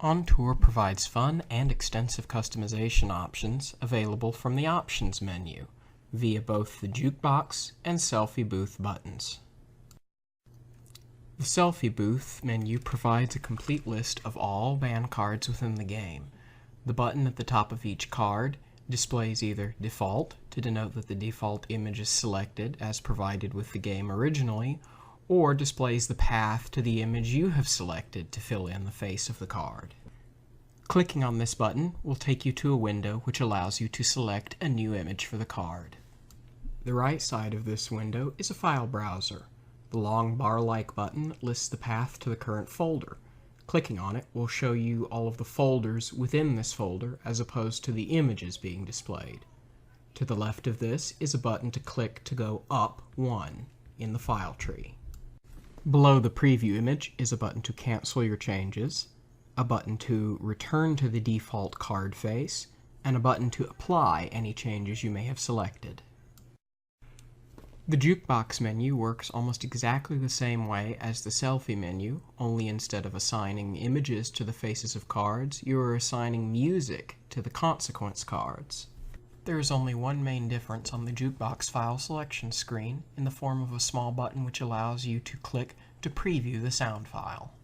OnTour provides fun and extensive customization options available from the Options menu via both the Jukebox and Selfie Booth buttons. The Selfie Booth menu provides a complete list of all band cards within the game. The button at the top of each card displays either Default, to denote that the default image is selected as provided with the game originally, or displays the path to the image you have selected to fill in the face of the card. Clicking on this button will take you to a window which allows you to select a new image for the card. The right side of this window is a file browser. The long bar-like button lists the path to the current folder. Clicking on it will show you all of the folders within this folder as opposed to the images being displayed. To the left of this is a button to click to go up one in the file tree. Below the preview image is a button to cancel your changes, a button to return to the default card face, and a button to apply any changes you may have selected. The Jukebox menu works almost exactly the same way as the Selfie menu, only instead of assigning images to the faces of cards, you are assigning music to the consequence cards. There is only one main difference on the Jukebox file selection screen in the form of a small button which allows you to click to preview the sound file.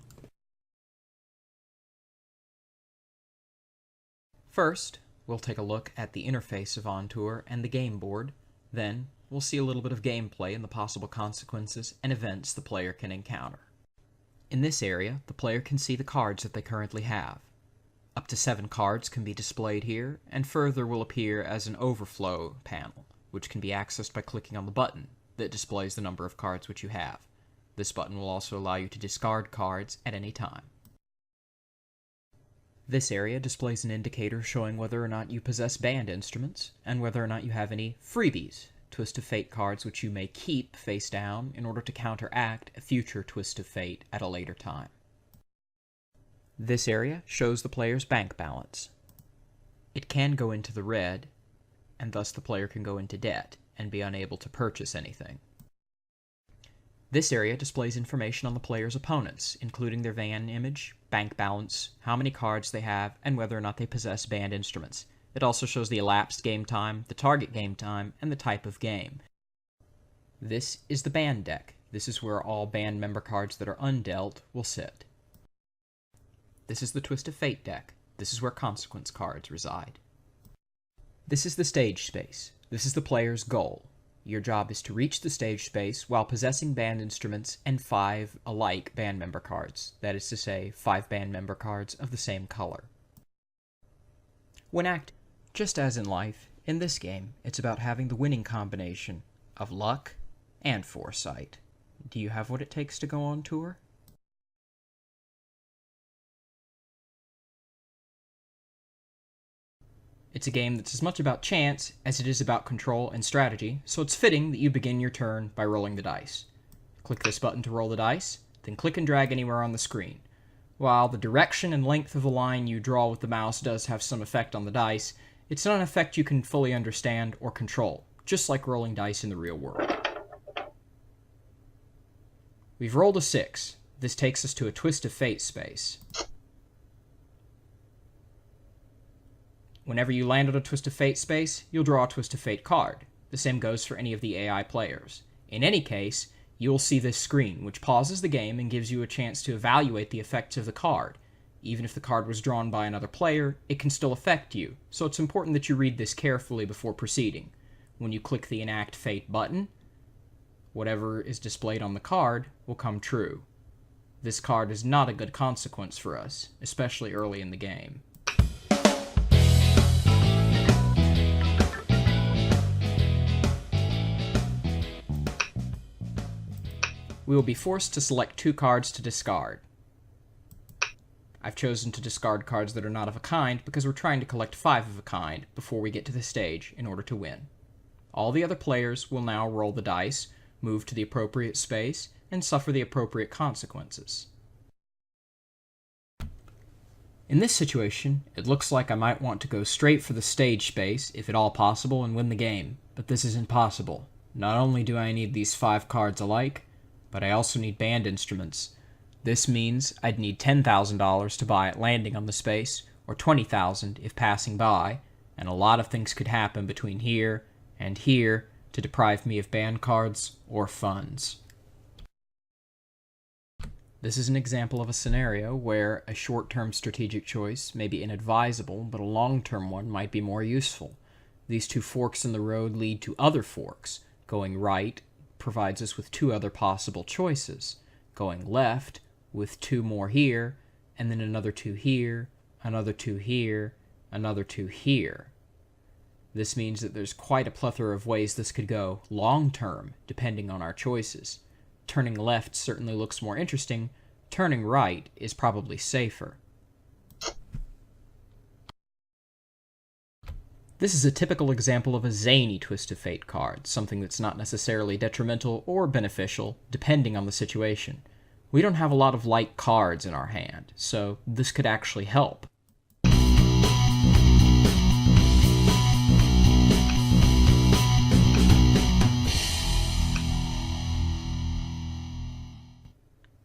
First, we'll take a look at the interface of OnTour and the game board. Then, we'll see a little bit of gameplay and the possible consequences and events the player can encounter. In this area, the player can see the cards that they currently have. Up to 7 cards can be displayed here, and further will appear as an overflow panel, which can be accessed by clicking on the button that displays the number of cards which you have. This button will also allow you to discard cards at any time. This area displays an indicator showing whether or not you possess band instruments, and whether or not you have any freebies, Twist of Fate cards which you may keep face down in order to counteract a future Twist of Fate at a later time. This area shows the player's bank balance. It can go into the red, and thus the player can go into debt and be unable to purchase anything. This area displays information on the player's opponents, including their van image, bank balance, how many cards they have, and whether or not they possess band instruments. It also shows the elapsed game time, the target game time, and the type of game. This is the band deck. This is where all band member cards that are undealt will sit. This is the Twist of Fate deck. This is where consequence cards reside. This is the stage space. This is the player's goal. Your job is to reach the stage space while possessing band instruments and 5 alike band member cards. That is to say, 5 band member cards of the same color. When active, just as in life, in this game, it's about having the winning combination of luck and foresight. Do you have what it takes to go on tour? It's a game that's as much about chance as it is about control and strategy, so it's fitting that you begin your turn by rolling the dice. Click this button to roll the dice, then click and drag anywhere on the screen. While the direction and length of the line you draw with the mouse does have some effect on the dice, it's not an effect you can fully understand or control, just like rolling dice in the real world. We've rolled a 6. This takes us to a Twist of Fate space. Whenever you land on a Twist of Fate space, you'll draw a Twist of Fate card. The same goes for any of the AI players. In any case, you'll see this screen, which pauses the game and gives you a chance to evaluate the effects of the card. Even if the card was drawn by another player, it can still affect you, so it's important that you read this carefully before proceeding. When you click the Enact Fate button, whatever is displayed on the card will come true. This card is not a good consequence for us, especially early in the game. We will be forced to select 2 cards to discard. I've chosen to discard cards that are not of a kind because we're trying to collect 5 of a kind before we get to the stage in order to win. All the other players will now roll the dice, move to the appropriate space, and suffer the appropriate consequences. In this situation, it looks like I might want to go straight for the stage space, if at all possible, and win the game, but this is impossible. Not only do I need these 5 cards alike, but I also need band instruments. This means I'd need $10,000 to buy it landing on the space, or $20,000 if passing by, and a lot of things could happen between here and here to deprive me of band cards or funds. This is an example of a scenario where a short-term strategic choice may be inadvisable, but a long-term one might be more useful. These two forks in the road lead to other forks. Going right provides us with two other possible choices. Going left with two more here, and then another two here, another two here, another two here. This means that there's quite a plethora of ways this could go long-term, depending on our choices. Turning left certainly looks more interesting. Turning right is probably safer. This is a typical example of a zany Twist of Fate card, something that's not necessarily detrimental or beneficial, depending on the situation. We don't have a lot of light cards in our hand, so this could actually help.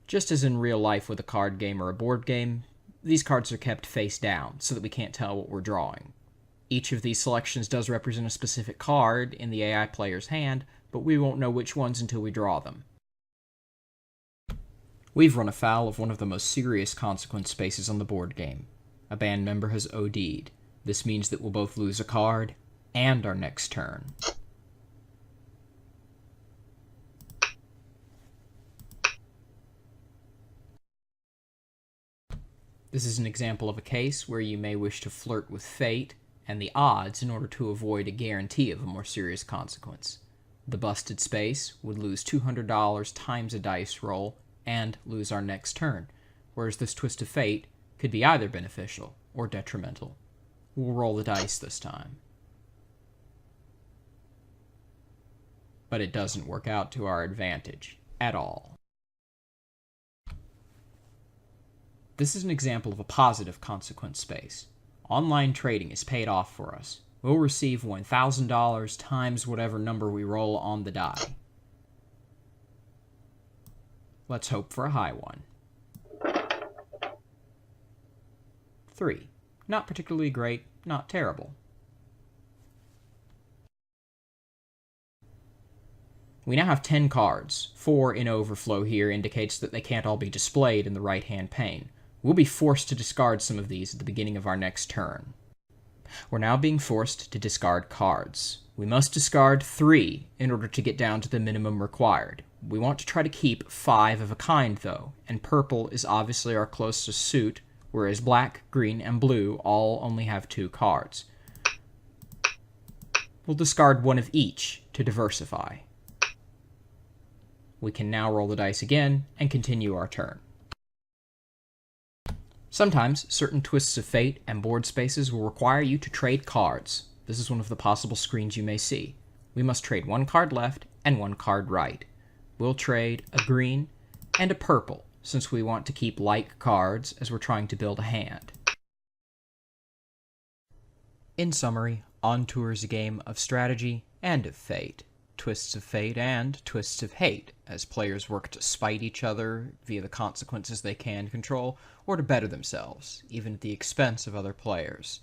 Just as in real life with a card game or a board game, these cards are kept face down so that we can't tell what we're drawing. Each of these selections does represent a specific card in the AI player's hand, but we won't know which ones until we draw them. We've run afoul of one of the most serious consequence spaces on the board game. A band member has OD'd. This means that we'll both lose a card and our next turn. This is an example of a case where you may wish to flirt with fate and the odds in order to avoid a guarantee of a more serious consequence. The busted space would lose $200 times a dice roll and lose our next turn, whereas this twist of fate could be either beneficial or detrimental. We'll roll the dice this time. But it doesn't work out to our advantage at all. This is an example of a positive consequence space. Online trading is paid off for us. We'll receive $1,000 times whatever number we roll on the die. Let's hope for a high one. 3. Not particularly great, not terrible. We now have 10 cards. 4 in overflow here indicates that they can't all be displayed in the right-hand pane. We'll be forced to discard some of these at the beginning of our next turn. We're now being forced to discard cards. We must discard 3 in order to get down to the minimum required. We want to try to keep 5 of a kind, though, and purple is obviously our closest suit, whereas black, green, and blue all only have 2 cards. We'll discard 1 of each to diversify. We can now roll the dice again and continue our turn. Sometimes, certain twists of fate and board spaces will require you to trade cards. This is one of the possible screens you may see. We must trade 1 card left and 1 card right. We'll trade a green and a purple, since we want to keep light cards as we're trying to build a hand. In summary, On Tour is a game of strategy and of fate. Twists of fate and twists of hate, as players work to spite each other via the consequences they can control, or to better themselves, even at the expense of other players.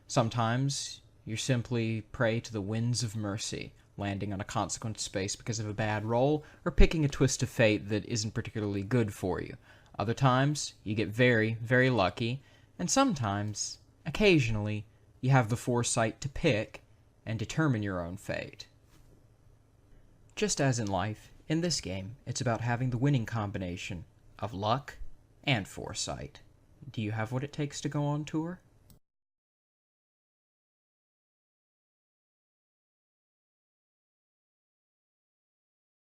Sometimes, you're simply prey to the winds of mercy, landing on a consequence space because of a bad roll, or picking a twist of fate that isn't particularly good for you. Other times, you get very, very lucky, and sometimes, occasionally, you have the foresight to pick and determine your own fate. Just as in life, in this game, it's about having the winning combination of luck and foresight. Do you have what it takes to go on tour?